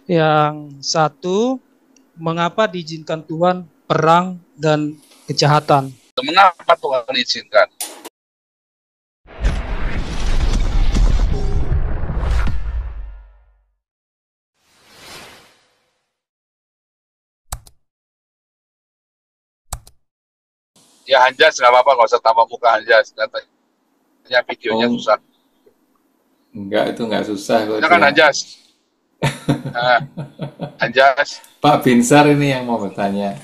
Yang satu, mengapa diizinkan Tuhan perang dan kejahatan? Mengapa Tuhan izinkan? Ya Anjas nggak apa-apa, nggak usah tambah muka Anjas. Katanya videonya susah. Enggak, itu enggak susah kok. Silakan Anjas. Anjas. Pak Binsar ini yang mau bertanya.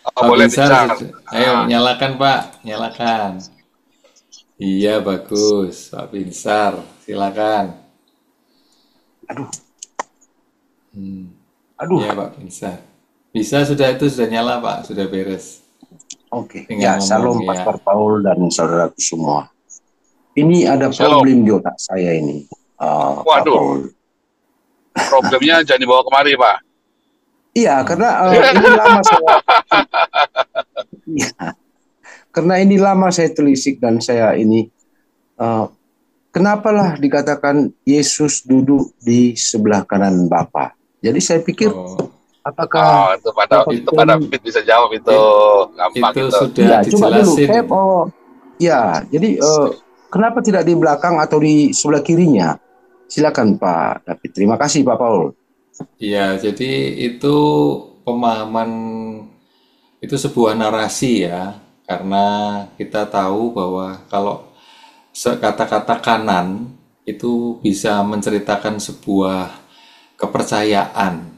Pak Boleh Binsar, Binsar. ayo nyalakan Pak, nyalakan. Iya bagus, Pak Binsar, silakan. Aduh. Iya Pak Binsar. Bisa sudah nyala Pak, sudah beres. Oke. Ya, salam ya. Pastor Paul dan saudaraku semua. Ini ada problem di otak saya ini. Pak Paul. Problemnya jangan dibawa kemari Pak. Iya, karena ini lama saya. Karena ini lama saya telisik dan saya ini. Kenapalah dikatakan Yesus duduk di sebelah kanan Bapa. Jadi saya pikir apakah itu Pak David bisa jawab itu gampang itu gitu. Sudah dijelasin. Jadi kenapa tidak di belakang atau di sebelah kirinya? Silakan Pak David. Terima kasih Pak Paul. Iya, jadi itu pemahaman, itu sebuah narasi ya, karena kita tahu bahwa kalau kata-kata kanan itu bisa menceritakan sebuah kepercayaan,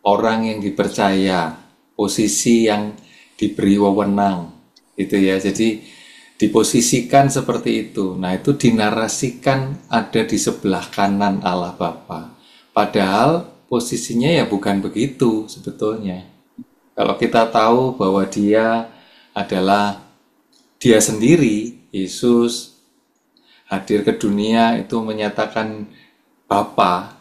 orang yang dipercaya, posisi yang diberi wewenang, gitu ya. Jadi diposisikan seperti itu. Nah, itu dinarasikan ada di sebelah kanan Allah Bapa. Padahal posisinya ya bukan begitu sebetulnya. Kalau kita tahu bahwa dia adalah dia sendiri, Yesus hadir ke dunia itu menyatakan Bapa.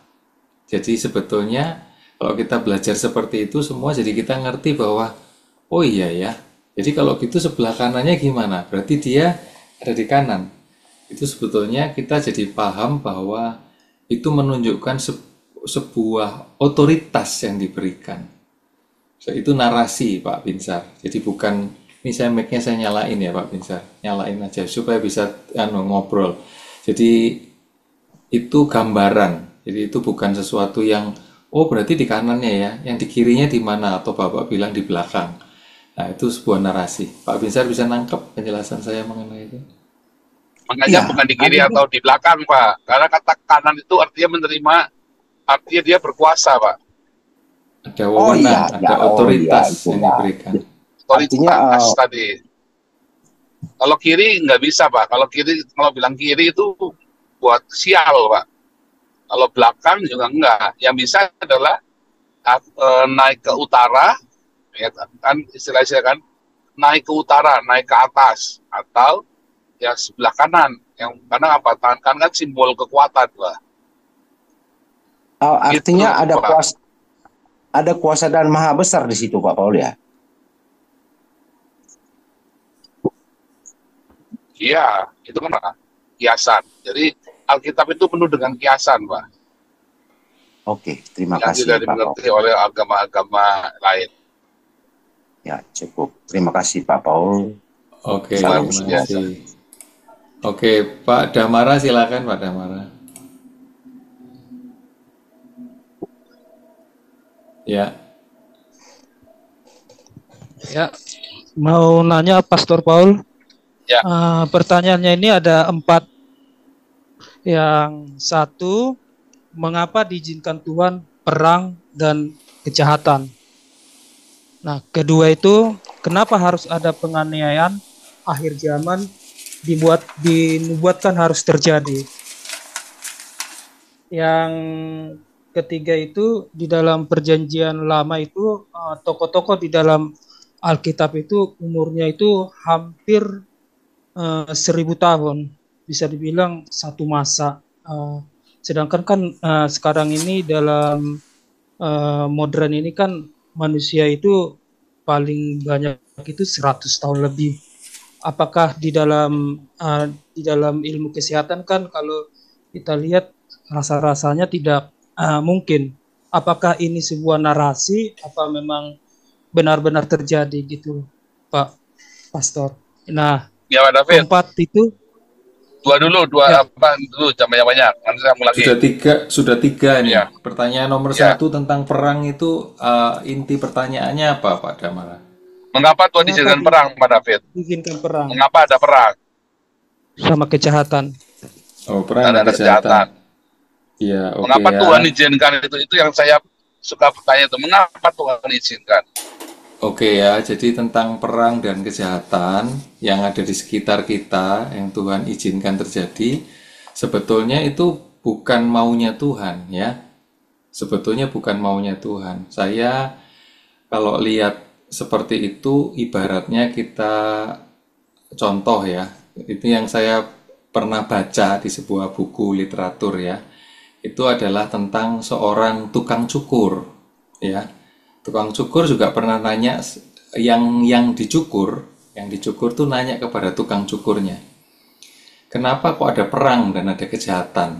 Jadi sebetulnya kalau kita belajar seperti itu semua, jadi kita ngerti bahwa oh iya ya, jadi kalau gitu sebelah kanannya gimana? Berarti dia ada di kanan. Itu sebetulnya kita jadi paham bahwa itu menunjukkan sebuah otoritas yang diberikan. So, itu narasi Pak Binsar. Jadi bukan, ini saya mic-nya saya nyalain ya Pak Binsar. Nyalain aja supaya bisa ngobrol. Jadi itu gambaran. Jadi itu bukan sesuatu yang oh berarti di kanannya ya, yang di kirinya di mana, atau Bapak bilang di belakang. Nah, itu sebuah narasi. Pak Binsar bisa nangkep penjelasan saya mengenai itu? Makanya bukan di kiri atau di belakang, Pak. Karena kata kanan itu artinya menerima, artinya dia berkuasa, Pak. Ada wewenang, ada otoritas yang diberikan. Otoritas tadi. Kalau kiri nggak bisa, Pak. Kalau bilang kiri itu buat sial, Pak. Kalau belakang juga enggak. Yang bisa adalah naik ke utara, ya kan istilahnya kan, naik ke utara, naik ke atas, atau ya sebelah kanan. Yang karena apa? Tangan kanan kan simbol kekuatan, Pak. Artinya gitu, ada kuasa dan maha besar di situ, Pak Paul ya. Iya, itu kan kiasan. Jadi Alkitab itu penuh dengan kiasan, Pak. Oke, terima kasih Yang tidak dimengerti oleh agama-agama lain. Ya, cukup. Terima kasih Pak Paul. Oke, terima kasih. Oke, Pak Damara silakan Pak Damara. Ya. Ya, mau nanya Pastor Paul. Ya. Pertanyaannya ini ada 4. Yang satu, mengapa diizinkan Tuhan perang dan kejahatan? Nah, kedua itu, kenapa harus ada penganiayaan akhir zaman dinubuatkan harus terjadi? Yang ketiga itu, di dalam perjanjian lama itu, tokoh-tokoh di dalam Alkitab itu umurnya itu hampir 1000 tahun, bisa dibilang satu masa. Sedangkan kan sekarang ini dalam modern ini kan manusia itu paling banyak itu 100 tahun lebih. Apakah di dalam ilmu kesehatan kan kalau kita lihat rasa-rasanya tidak mungkin apakah ini sebuah narasi, apa memang benar-benar terjadi gitu, Pak Pastor. Nah, Ya Pak David, keempat itu dua ya, apa dulu, jangan banyak-banyak. Nanti saya lagi. Sudah tiga nih. Ya, Pertanyaan nomor ya. satu tentang perang itu inti pertanyaannya apa, Pak Damara? Mengapa Tuhan mengapa izinkan perang, Pak David? diizinkan perang Mengapa ada perang? sama kejahatan? Oh, perang dan Ada kejahatan. Iya, oke Mengapa ya. Tuhan izinkan itu yang saya suka bertanya itu. Mengapa Tuhan izinkan? Oke ya, jadi tentang perang dan kejahatan yang ada di sekitar kita yang Tuhan izinkan terjadi, sebetulnya itu bukan maunya Tuhan ya. Sebetulnya bukan maunya Tuhan. Saya kalau lihat seperti itu ibaratnya kita contoh ya. Itu yang saya pernah baca di sebuah buku literatur ya. Itu adalah tentang seorang tukang cukur ya. Tukang cukur juga pernah nanya yang dicukur tuh nanya kepada tukang cukurnya, kenapa kok ada perang dan ada kejahatan?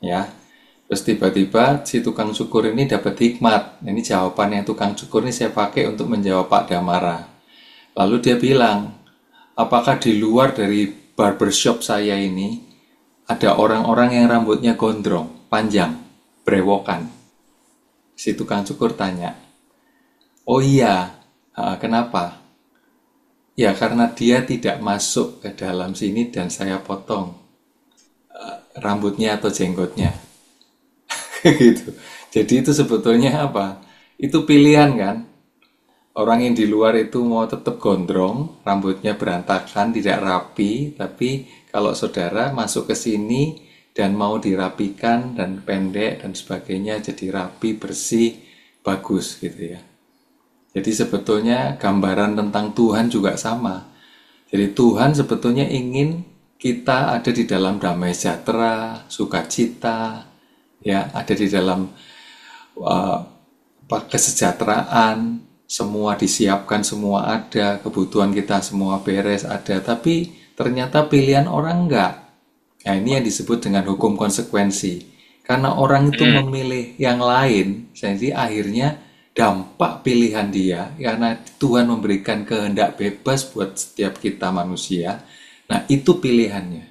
Ya, terus tiba-tiba si tukang cukur ini dapat hikmat. Ini jawaban yang tukang cukur ini saya pakai untuk menjawab Pak Damara. Lalu dia bilang, apakah di luar dari barbershop saya ini ada orang-orang yang rambutnya gondrong, panjang, brewokan? Si tukang cukur tanya. Oh iya, kenapa? Ya karena dia tidak masuk ke dalam sini dan saya potong rambutnya atau jenggotnya. Gitu. Jadi itu sebetulnya apa? Itu pilihan kan? Orang yang di luar itu mau tetap gondrong, rambutnya berantakan, tidak rapi, tapi kalau saudara masuk ke sini dan mau dirapikan dan pendek dan sebagainya jadi rapi, bersih, bagus gitu ya. Jadi sebetulnya gambaran tentang Tuhan juga sama. Jadi Tuhan sebetulnya ingin kita ada di dalam damai sejahtera, sukacita, ya, ada di dalam kesejahteraan, semua disiapkan, semua ada, kebutuhan kita semua beres, ada. Tapi ternyata pilihan orang enggak. Nah ini yang disebut dengan hukum konsekuensi. Karena orang itu memilih yang lain, jadi akhirnya dampak pilihan dia, karena Tuhan memberikan kehendak bebas buat setiap kita manusia. Nah itu pilihannya.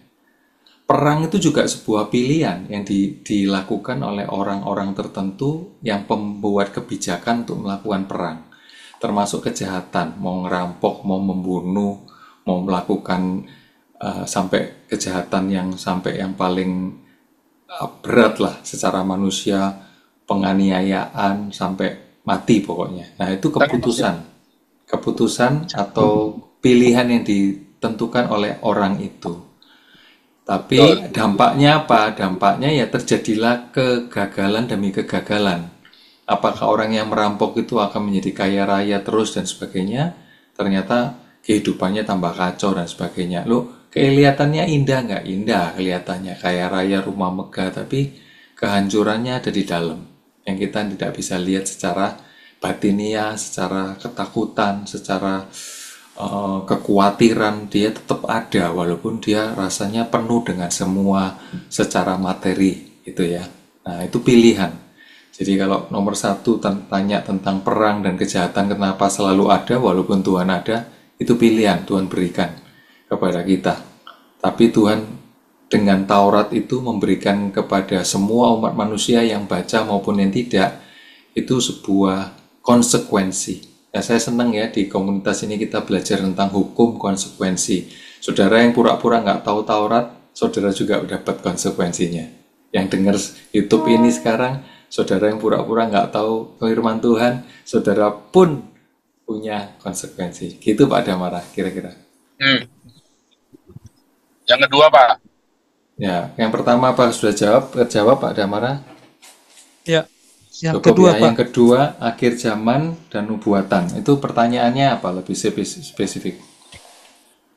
Perang itu juga sebuah pilihan yang dilakukan oleh orang-orang tertentu yang pembuat kebijakan untuk melakukan perang. Termasuk kejahatan, mau ngerampok, mau membunuh, mau melakukan sampai kejahatan yang sampai yang paling berat lah secara manusia, penganiayaan sampai mati pokoknya. Nah itu keputusan atau pilihan yang ditentukan oleh orang itu. Tapi dampaknya apa? Dampaknya ya terjadilah kegagalan demi kegagalan. Apakah orang yang merampok itu akan menjadi kaya raya terus dan sebagainya? Ternyata kehidupannya tambah kacau dan sebagainya. Loh, kelihatannya indah nggak? Indah kelihatannya, kaya raya, rumah megah, tapi kehancurannya ada di dalam. Yang kita tidak bisa lihat secara batinia, secara ketakutan, secara kekhawatiran, dia tetap ada walaupun dia rasanya penuh dengan semua secara materi gitu ya. Nah itu pilihan. Jadi kalau nomor satu tanya tentang perang dan kejahatan kenapa selalu ada walaupun Tuhan ada, itu pilihan Tuhan berikan kepada kita. Tapi Tuhan dengan Taurat itu memberikan kepada semua umat manusia yang baca maupun yang tidak, itu sebuah konsekuensi. Ya, saya senang ya di komunitas ini kita belajar tentang hukum konsekuensi. Saudara yang pura-pura nggak tahu Taurat, saudara juga dapat konsekuensinya. Yang dengar YouTube ini sekarang, saudara yang pura-pura nggak tahu firman Tuhan, saudara pun punya konsekuensi. Gitu Pak Damara, kira-kira. Yang kedua Pak. Ya, yang pertama Pak sudah jawab Pak Damara. Ya, yang Cukup kedua ya. Pak. Yang kedua, akhir zaman dan nubuatan. Itu pertanyaannya apa lebih spesifik?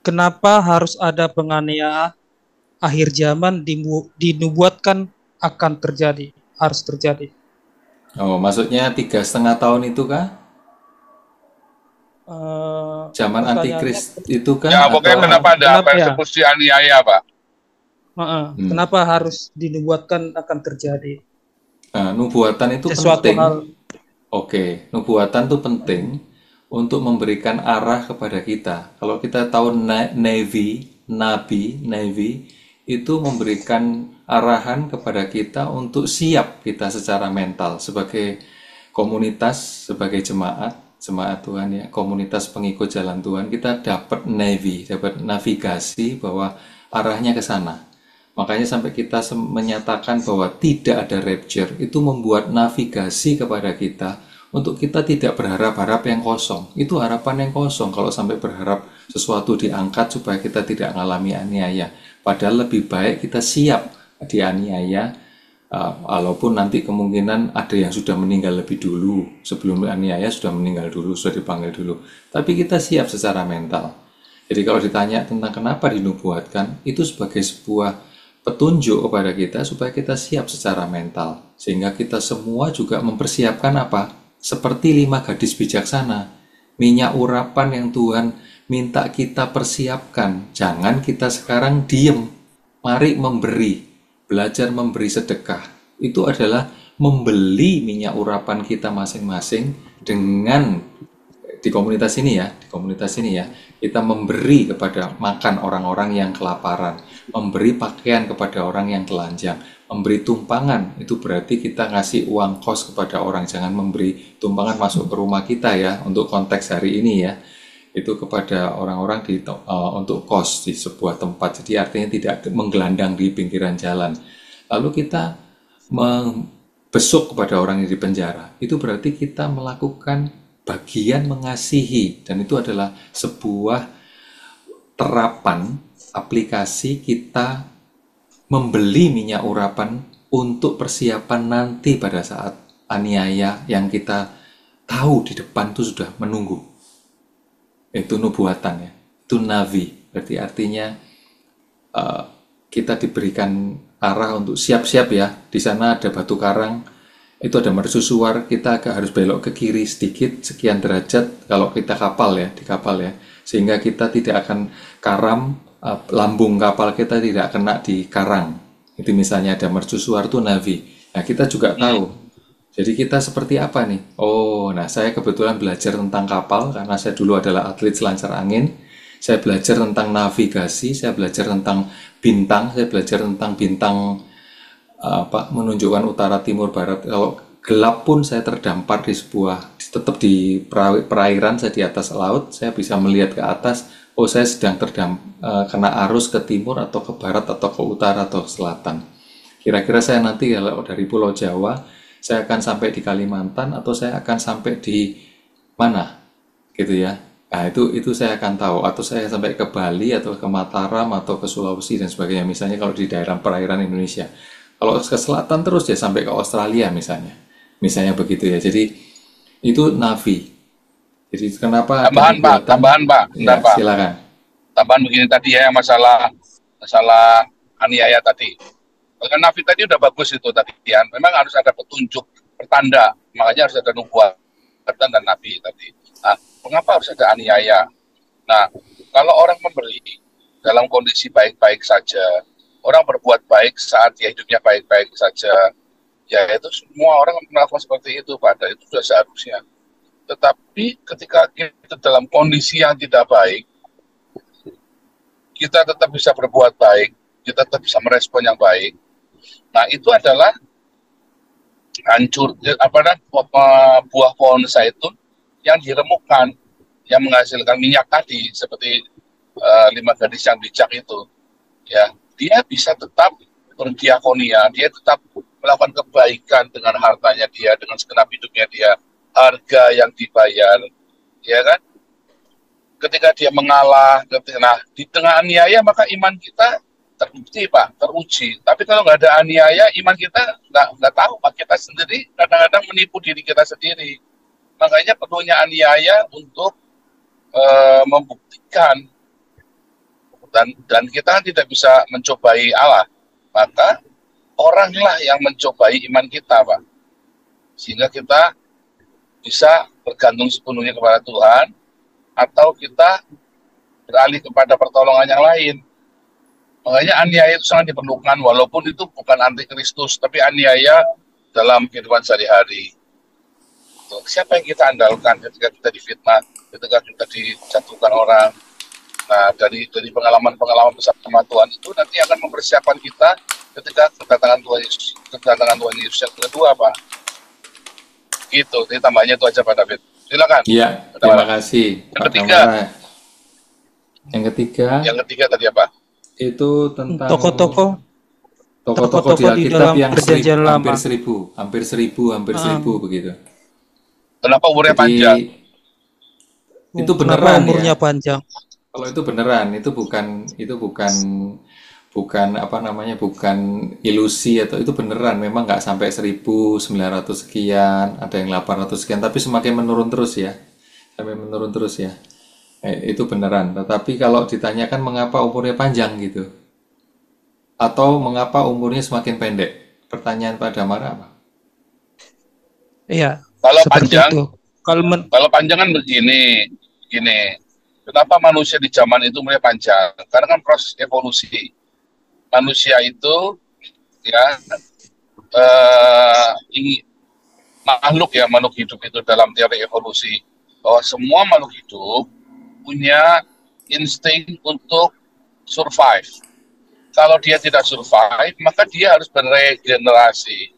Kenapa harus ada penganiayaan akhir zaman dinubuatkan akan terjadi, harus terjadi? Oh, maksudnya 3,5 tahun itu kah? Zaman antikris itu kah? Ya, pokoknya kenapa ada persekusi aniaya Pak? Kenapa harus dinubuatkan akan terjadi? Nah, nubuatan itu sesuatu penting. hal. Oke, nubuatan itu penting untuk memberikan arah kepada kita. Kalau kita tahu Navy itu memberikan arahan kepada kita untuk siap kita secara mental sebagai komunitas, sebagai jemaat Tuhan ya, komunitas pengikut jalan Tuhan, kita dapat dapat navigasi bahwa arahnya ke sana. Makanya sampai kita menyatakan bahwa tidak ada rapture, itu membuat navigasi kepada kita untuk kita tidak berharap-harap yang kosong. Itu harapan yang kosong kalau sampai berharap sesuatu diangkat supaya kita tidak mengalami aniaya. Padahal lebih baik kita siap dianiaya, walaupun nanti kemungkinan ada yang sudah meninggal lebih dulu, sebelum aniaya sudah meninggal dulu, sudah dipanggil dulu. Tapi kita siap secara mental. Jadi kalau ditanya tentang kenapa dinubuatkan, itu sebagai sebuah petunjuk kepada kita supaya kita siap secara mental, sehingga kita semua juga mempersiapkan apa? Seperti 5 gadis bijaksana, minyak urapan yang Tuhan minta kita persiapkan. Jangan kita sekarang diem, mari memberi, belajar memberi sedekah. Itu adalah membeli minyak urapan kita masing-masing dengan di komunitas ini ya, kita memberi kepada makan orang-orang yang kelaparan, memberi pakaian kepada orang yang telanjang, memberi tumpangan, itu berarti kita ngasih uang kos kepada orang, jangan memberi tumpangan masuk ke rumah kita ya, untuk konteks hari ini ya, itu kepada orang-orang untuk kos di sebuah tempat, jadi artinya tidak menggelandang di pinggiran jalan. Lalu kita besuk kepada orang yang di penjara, itu berarti kita melakukan bagian mengasihi, dan itu adalah sebuah terapan aplikasi kita membeli minyak urapan untuk persiapan nanti pada saat aniaya yang kita tahu di depan itu sudah menunggu. Itu nubuatan ya, itu navi, berarti artinya kita diberikan arah untuk siap-siap ya. Di sana ada batu karang, itu ada mercusuar, kita agak harus belok ke kiri sedikit, sekian derajat kalau kita di kapal ya, sehingga kita tidak akan karam, lambung kapal kita tidak kena di karang. Itu misalnya ada mercusuar itu navi. Nah kita juga tahu, jadi kita seperti apa nih? Oh, nah saya kebetulan belajar tentang kapal, karena saya dulu adalah atlet selancar angin. Saya belajar tentang navigasi, saya belajar tentang bintang, saya belajar tentang bintang menunjukkan utara, timur, barat. Kalau gelap pun saya terdampar tetap di perairan, saya di atas laut, saya bisa melihat ke atas, oh saya sedang kena arus ke timur atau ke barat atau ke utara atau ke selatan. Kira-kira saya nanti kalau dari Pulau Jawa, saya akan sampai di Kalimantan atau saya akan sampai di mana, gitu ya. Nah itu saya akan tahu, atau saya sampai ke Bali atau ke Mataram atau ke Sulawesi dan sebagainya, misalnya kalau di daerah perairan Indonesia. Kalau ke selatan terus ya sampai ke Australia misalnya begitu ya. Jadi itu navi. Jadi kenapa tambahan Pak, ya, Pak. silakan. Tambahan begini tadi ya, masalah aniaya tadi. Karena navi tadi udah bagus itu tadi ya. Memang harus ada petunjuk, pertanda. Makanya harus ada nubuatan dan nabi tadi. Nah, mengapa harus ada aniaya? Nah, kalau orang memberi dalam kondisi baik-baik saja, orang berbuat baik saat dia hidupnya baik-baik saja, ya itu semua orang melakukan seperti itu, Pak. Itu sudah seharusnya. Tetapi ketika kita dalam kondisi yang tidak baik, kita tetap bisa berbuat baik, kita tetap bisa merespon yang baik. Nah, itu adalah buah pohon zaitun yang diremukkan, yang menghasilkan minyak tadi, seperti 5 gadis yang bijak itu. Ya, dia bisa tetap berdiakonia, dia tetap melakukan kebaikan dengan hartanya dia, dengan segenap hidupnya dia, harga yang dibayar, ya kan? Ketika dia mengalah, di tengah aniaya maka iman kita terbukti Pak, teruji. Tapi kalau nggak ada aniaya, iman kita nggak tahu Pak, kita sendiri kadang-kadang menipu diri kita sendiri. Makanya perlunya aniaya untuk membuktikan. Dan kita tidak bisa mencobai Allah, maka oranglah yang mencobai iman kita, Pak. Sehingga kita bisa bergantung sepenuhnya kepada Tuhan, atau kita beralih kepada pertolongan yang lain. Makanya aniaya itu sangat diperlukan, walaupun itu bukan anti Kristus, tapi aniaya dalam kehidupan sehari-hari. Siapa yang kita andalkan ketika kita difitnah, ketika kita dijatuhkan orang. Nah, dari pengalaman-pengalaman bersama Tuhan itu nanti akan mempersiapkan kita ketika kedatangan Tuhan Yesus yang kedua, Pak. Gitu, ini tambahnya itu aja, Pak David. Silakan. Iya, terima kasih. Yang ketiga. Yang ketiga tadi apa? Itu tentang tokoh-tokoh di Alkitab yang hampir seribu begitu. Kenapa umurnya panjang? Itu beneran umurnya ya? Panjang. Kalau itu beneran, itu bukan apa namanya, bukan ilusi, atau itu beneran, memang nggak sampai 1900 sekian, ada yang 800 sekian, tapi semakin menurun terus ya, sampai menurun terus ya. Itu beneran. Tetapi kalau ditanyakan mengapa umurnya panjang gitu, atau mengapa umurnya semakin pendek, pertanyaan Pak Damara apa? Iya. Kalau panjang, kalau panjang kan begini. Kenapa manusia di zaman itu umurnya panjang? Karena kan proses evolusi. Manusia itu ya makhluk hidup itu dalam teori evolusi, bahwa semua makhluk hidup punya insting untuk survive. Kalau dia tidak survive, maka dia harus beregenerasi.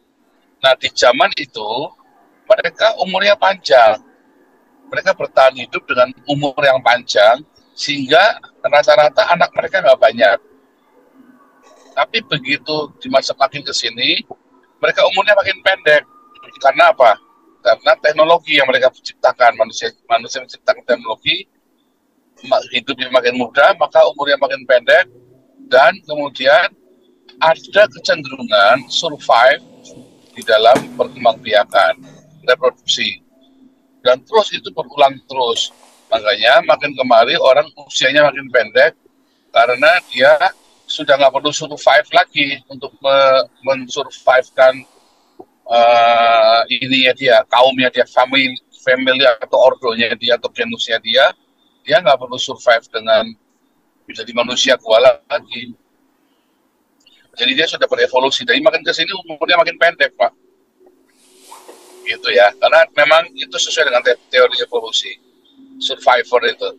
Nah, di zaman itu mereka umurnya panjang. Mereka bertahan hidup dengan umur yang panjang, sehingga rata-rata anak mereka nggak banyak. Tapi begitu di masa makin ke sini, mereka umurnya makin pendek. Karena apa? Karena teknologi yang mereka ciptakan, manusia menciptakan teknologi, hidupnya makin muda, maka umurnya makin pendek, dan kemudian ada kecenderungan survive di dalam perkembangbiakan, reproduksi. Dan terus itu berulang terus. Makanya makin kemari orang usianya makin pendek karena dia sudah nggak perlu survive lagi untuk mensurvivekan kaumnya dia, family atau ordonya dia atau genusnya dia nggak perlu survive dengan menjadi manusia kuala lagi. Jadi dia sudah berevolusi. Jadi makin kesini umurnya makin pendek, Pak. Gitu ya, karena memang itu sesuai dengan teori evolusi survivor itu.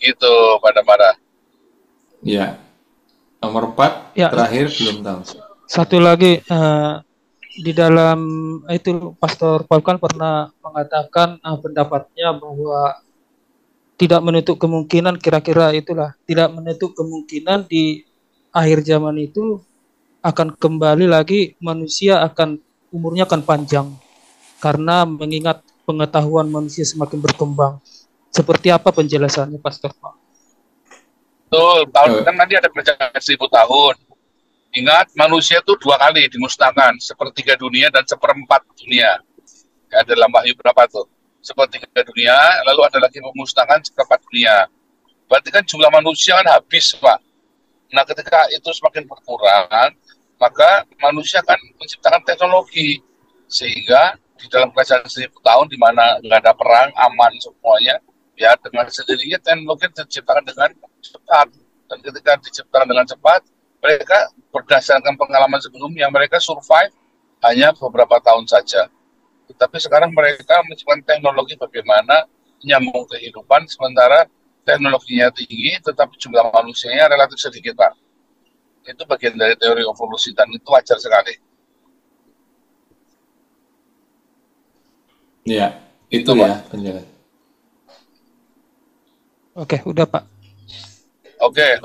Gitu, pada. Ya. Nomor 4 ya. Terakhir belum tahu. Satu lagi di dalam itu Pastor Paul kan pernah mengatakan pendapatnya bahwa tidak menutup kemungkinan, kira-kira itulah, tidak menutup kemungkinan di akhir zaman itu akan kembali lagi manusia akan umurnya akan panjang karena mengingat pengetahuan manusia semakin berkembang. Seperti apa penjelasannya, Pastor Pak? Betul, kan nanti ada perjalanan 1000 tahun. Ingat, manusia itu 2 kali dimusnahkan, sepertiga dunia dan seperempat dunia. Ya, dalam Wahyu berapa tuh? Sepertiga dunia, lalu ada lagi pemusnahan seperempat dunia. Berarti kan jumlah manusia kan habis, Pak. Nah, ketika itu semakin berkurang, maka manusia kan menciptakan teknologi, sehingga di dalam kerajaan 1000 tahun di mana nggak ada perang, aman semuanya, ya dengan sendirinya teknologi diciptakan dengan cepat. Dan ketika diciptakan dengan cepat, mereka berdasarkan pengalaman sebelumnya, mereka survive hanya beberapa tahun saja. Tapi sekarang mereka menciptakan teknologi bagaimana menyambung kehidupan, sementara teknologinya tinggi, tetapi jumlah manusianya relatif sedikit, Pak. Itu bagian dari teori evolusi dan itu wajar sekali. Ya, itu ya penjelasan. Oke, udah Pak. Oke.